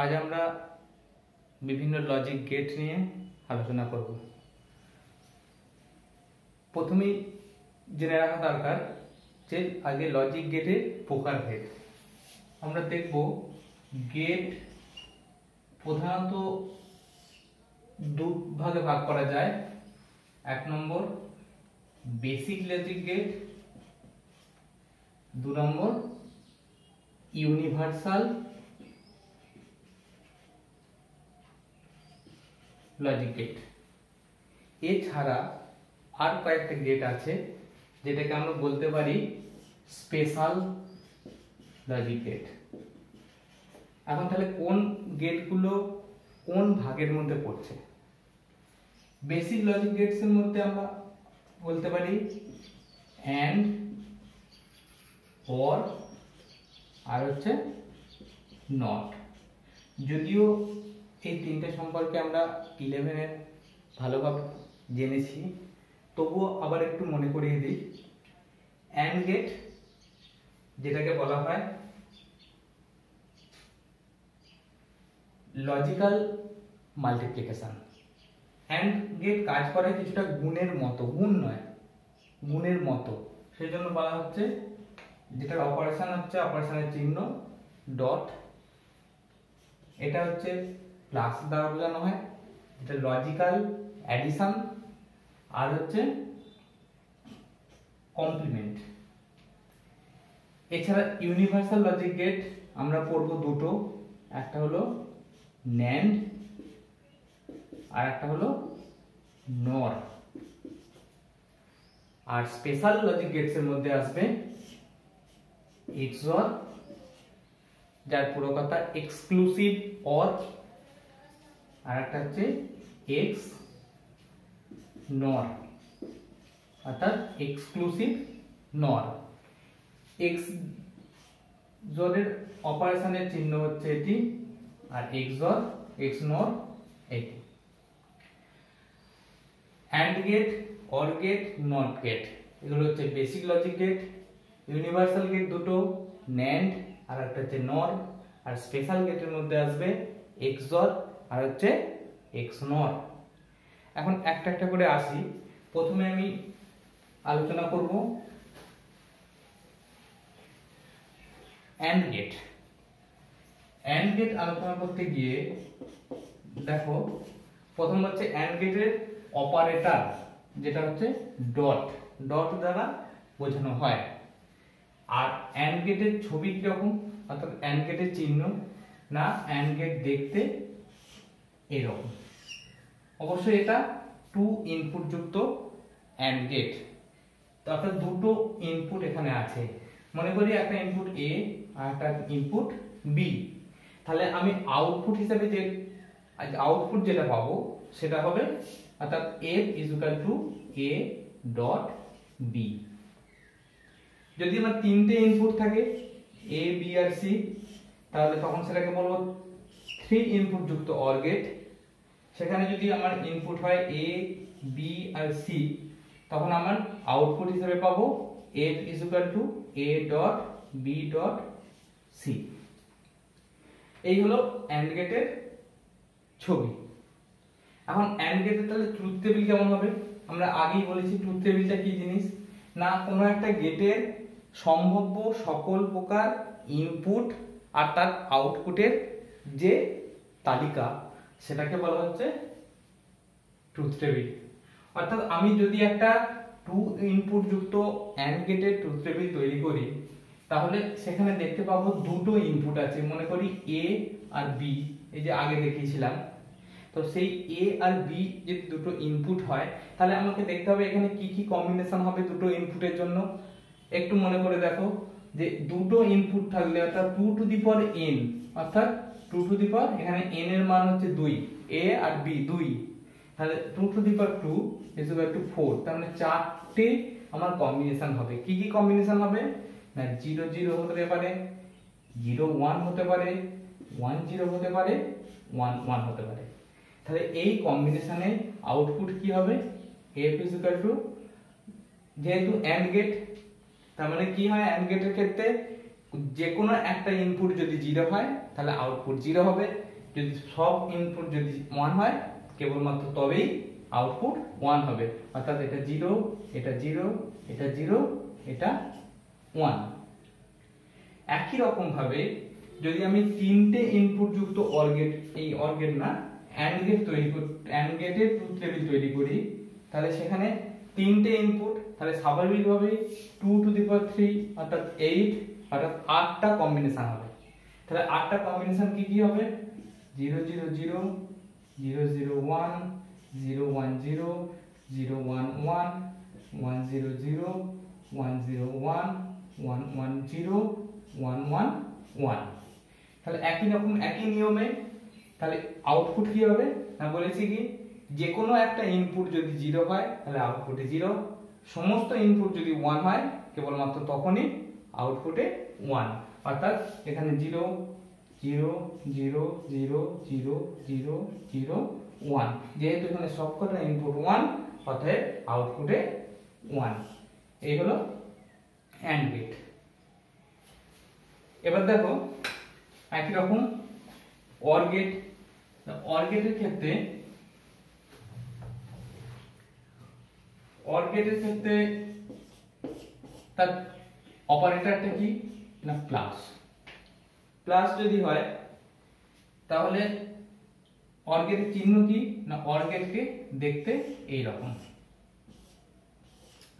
আজ আমরা বিভিন্ন লজিক গেট নিয়ে আলোচনা করব। প্রথমেই জেনে রাখা দরকার যে আগে লজিক গেটের প্রকারভেদ। আমরা দেখব গেট প্রধানত দু ভাগে ভাগ করা যায়। এক নম্বর বেসিক লজিক গেট, দু নম্বর ইউনিভার্সাল লজিক গেট। এছাড়া আর কয়েকটা গেট আছে যেটাকে আমরা বলতে পারি স্পেশাল লজিক গেট। এখন তাহলে কোন গেটগুলো কোন ভাগের মধ্যে পড়ছে? বেসিক লজিক গেটস এর মধ্যে আমরা বলতে পারি অ্যান্ড, অর, আর হচ্ছে নট। যদিও এই তিনটে সম্পর্কে আমরা 11-এ ভালোভাবে জেনেছি, তবুও আবার একটু মনে করিয়ে দিই। অ্যান্ড গেট যেটাকে বলা হয় লজিক্যাল মাল্টিপ্লিকেশন। অ্যান্ড গেট কাজ করে কিছুটা গুণের মতো, গুণ নয়, গুণের মতো। সেই জন্য বলা হচ্ছে যেটার অপারেশন হচ্ছে অপারেশনের চিহ্ন ডট, এটা হচ্ছে প্লাস দ্বারা বোঝানো হয়, এটা লজিক্যাল অ্যাডিশন, আর হচ্ছে কমপ্লিমেন্ট। এছাড়া ইউনিভার্সাল লজিক গেট আমরা পড়বো দুটো, একটা হলো ন্যান্ড আর একটা হলো নর। আর স্পেশাল লজিক গেটস এর মধ্যে আসবে এক্সঅর, যার পুরো কথা এক্সক্লুসিভ অর, আর একটা হচ্ছে এক্স নর, অর্থাৎ এক্সক্লুসিভ নর। এক্সঅরের অপারেশনের চিহ্ন হচ্ছে এটি, আর এক্সঅর এক্স নর এটি। And gate, or gate, not gate এগুলো হচ্ছে basic logic gate. Universal gate দুটো, ন্যান্ড আর একটা হচ্ছে নর। আর স্পেশাল গেটের মধ্যে আসবে এক্সঅর আর হচ্ছে এক্স নর। এখন একটা একটা করে আসি। প্রথমে আমি আলোচনা করব অ্যান্ড গেট। অ্যান্ড গেট আলোচনা করতে গিয়ে দেখো, প্রথম হচ্ছে অ্যান্ড গেটের অপারেটর যেটা হচ্ছে ডট, ডট দ্বারা বোঝানো হয়। আর অ্যান্ড গেটের ছবি কিরকম, অর্থাৎ অ্যান্ড গেটের চিহ্ন না, অ্যান্ড গেট দেখতে এরকম। অবশ্যই এটা টু ইনপুট যুক্ত অ্যান্ড গেট, অর্থাৎ দুটো ইনপুট এখানে আছে। মনে করি একটা ইনপুট এ আর একটা ইনপুট বি, তাহলে আমি আউটপুট হিসেবে যে আউটপুট যেটা পাবো সেটা হবে অর্থাৎ f is equal to a dot b। যদি আমার তিনটে ইনপুট থাকে a b আর c, তাহলে তখন সেটাকে বলবো 3 ইনপুট যুক্ত অর গেট। সেখানে যদি আমার ইনপুট হয় a b আর c, তখন আমার আউটপুট হিসেবে পাবো f is equal to a dot b dot c। এই হলো অ্যান্ড গেটের ছবি। এখন অ্যান্ড গেটের তাহলে ট্রুথ টেবিল কেমন হবে? আমরা আগেই বলেছি ট্রুথ টেবিলটা কি জিনিস না, কোনো একটা গেটের সম্ভাব্য সকল প্রকার ইনপুট আর তার আউটপুটের যে তালিকা সেটাকে বলা হচ্ছে ট্রুথ টেবিল। অর্থাৎ আমি যদি একটা টু ইনপুট যুক্ত অ্যান্ড গেটের ট্রুথ টেবিল তৈরি করি, তাহলে সেখানে দেখতে পাবো দুটো ইনপুট আছে। মনে করি এ আর বি, এই যে আগে দেখিয়েছিলাম। তো সেই এ আর বি যদি দুটো ইনপুট হয়, তাহলে আমাকে দেখতে হবে এখানে কি কি কম্বিনেশন হবে দুটো ইনপুটের জন্য। একটু মনে করে দেখো যে দুটো ইনপুট থাকলে অর্থাৎ 2 টু দি পাওয়ার n, অর্থাৎ 2 টু দি পাওয়ার, এখানে n এর মান হচ্ছে 2, a আর b 2, তাহলে 2 to the power 2 is equal to 4। তার মানে চারটে আমার কম্বিনেশন হবে। কি কি কম্বিনেশন হবে না, 0 0 হতে পারে, 0 1 হতে পারে, 1 0 হতে পারে, 1 1 হতে পারে। তাহলে এই কম্বিনেশনে আউটপুট কি হবে, f is equal to, যেহেতু অ্যান্ড গেট তার মানে কি হয় অ্যান্ড গেটের ক্ষেত্রে যে কোনো একটা ইনপুট যদি 0 হয় তাহলে আউটপুট 0 হবে, যদি সব ইনপুট যদি 1 হয় কেবলমাত্র তবেই আউটপুট 1 হবে। অর্থাৎ এটা 0, এটা 0, এটা 0, এটা 1। একই রকম ভাবে যদি আমি তিনটে ইনপুট যুক্ত অর গেট, এই অর গেট না অ্যান্ড গেট তৈরি করি, অ্যান্ড গেটের ট্রুথ টেবিল তৈরি করি, তাহলে সেখানে তিনটে ইনপুট, তাহলে স্বাভাবিকভাবেই 2 টু দি পাওয়ার 3 অর্থাৎ 8 অর্থাৎ 8টা কম্বিনেশন হবে। তাহলে 8টা কম্বিনেশন কি কি হবে? 0 0 0 0 0 1 0 1 0 0 1 1 1 0 0 1 0 1 1 1 0 1 1 1। তাহলে একই রকম একই নিয়মে তাহলে আউটপুট কি হবে না, বলেছি কি যে কোনো একটা ইনপুট যদি 0 হয় তাহলে আউটপুটে 0, সমস্ত ইনপুট যদি 1 হয় কেবলমাত্র তখনই আউটপুটে 1। অর্থাৎ এখানে 0 0 0 0 0 0 0 1, যেহেতু এখানে সবকটা ইনপুট 1 অতএব আউটপুটে 1। এই হলো অ্যান্ড গেট। এবার দেখো একই রকম অর গেট। অর গেটের ক্ষেত্রে তার অপারেটরটা কি না প্লাস। প্লাস যদি হয় তাহলে অর গেটের চিহ্ন কি না, অর গেটকে দেখতে এই রকম।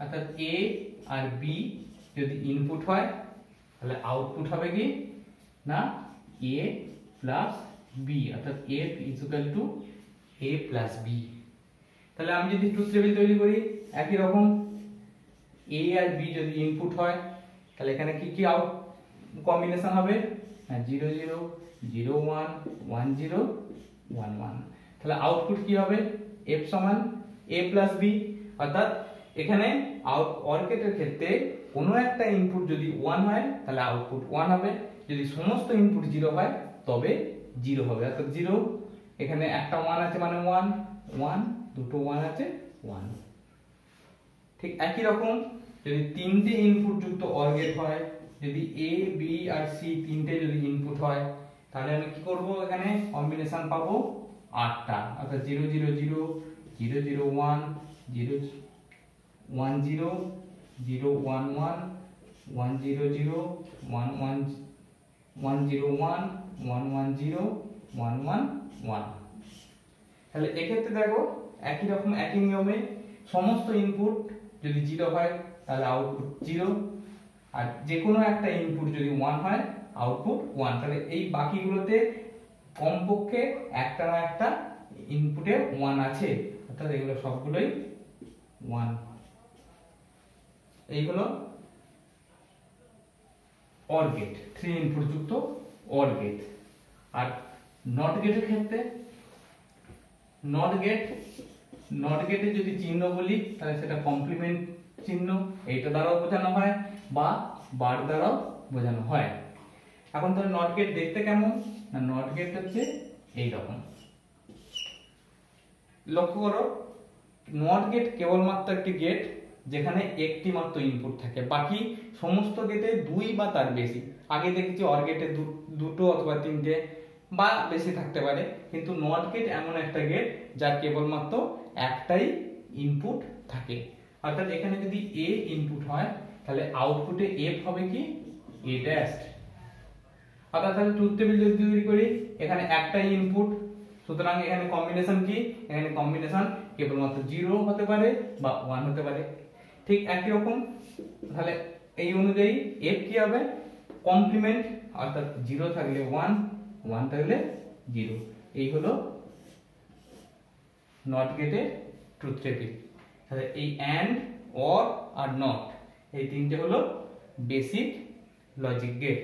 অর্থাৎ এ আর বি যদি ইনপুট হয় তাহলে আউটপুট হবে কি না এ প্লাস বি, অর্থাৎ A is equal to A plus B. তাহলে আমি যদি ট্রুথ টেবিল তৈরি করি একই রকম, এ আর বি যদি ইনপুট হয় তাহলে এখানে কি কি আউট কম্বিনেশন হবে না 0 0 0 1 1 0 1 1। তাহলে আউটপুট কি হবে f সমান a প্লাস b। অর্থাৎ এখানে অর গেটের ক্ষেত্রে কোনো একটা ইনপুট যদি 1 হয় তাহলে আউটপুট 1 হবে, যদি সমস্ত ইনপুট 0 হয় তবে 0 হবে। অর্থাৎ 0, এখানে একটা 1 আছে মানে 1 1, দুটো 1 আছে 1। ঠিক একই রকম যদি তিনটে ইনপুট যুক্ত অর গেট হয়, যদি a b আর c তিনটে যদি ইনপুট হয় তাহলে আমি কি করব, এখানে কম্বিনেশন পাবো 8টা। অর্থাৎ 0 0 0 0 0 1 0 1 0 0 1 1 1 0 0 1 1 1 0 1 1 1 0 1 1 1। তাহলে এক্ষেত্রে দেখো একই রকম একই নিয়মে সমস্ত ইনপুট যদি 0 হয় তাহলে আউটপুট 0, আর যে কোনো একটা ইনপুট যদি 1 হয় আউটপুট 1। তাহলে এই বাকিগুলোতে কমপক্ষে একটা না একটা ইনপুটে 1 আছে, অর্থাৎ এগুলো সবগুলোই 1। এইগুলো অর গেট, 3 ইনপুট যুক্ত অর গেট। আর নট গেটের ক্ষেত্রে নট গেটে যদি চিহ্ন বলি তাহলে সেটা কমপ্লিমেন্ট চিহ্ন, এইটা দ্বারাও বোঝানো হয় বা বার দ্বারাও বোঝানো হয়। এখন তাহলে নট গেট দেখতে কেমন না, নট গেট হচ্ছে এই রকম। লক্ষ্য করো নট গেট কেবলমাত্র একটি গেট যেখানে একটি মাত্র ইনপুট থাকে, বাকি সমস্ত গেটে 2 বা তার বেশি। আগে দেখেছি অর গেটে দুটো অথবা তিনটে বা বেশি থাকতে পারে, কিন্তু নট গেট এমন একটা গেট যার কেবলমাত্র একটাই ইনপুট থাকে। অর্থাৎ এখানে যদি a ইনপুট হয় তাহলে আউটপুটে f হবে কি a ড্যাশ। অর্থাৎ তাহলে ট্রুথ টেবিল যদি তৈরি করি এখানে একটাই ইনপুট, সুতরাং এখানে কম্বিনেশন কি, এখানে কম্বিনেশন কেবলমাত্র 0 হতে পারে বা 1 হতে পারে। ঠিক একই রকম তাহলে এই অনুযায়ী f কি হবে কমপ্লিমেন্ট, অর্থাৎ 0 থাকলে 1 1 থাকলে 0। এই হলো নট গেটের ট্রুথ টেবিল। তাহলে এই অ্যান্ড, অর আর নট এই তিনটে হলো বেসিক লজিক গেট।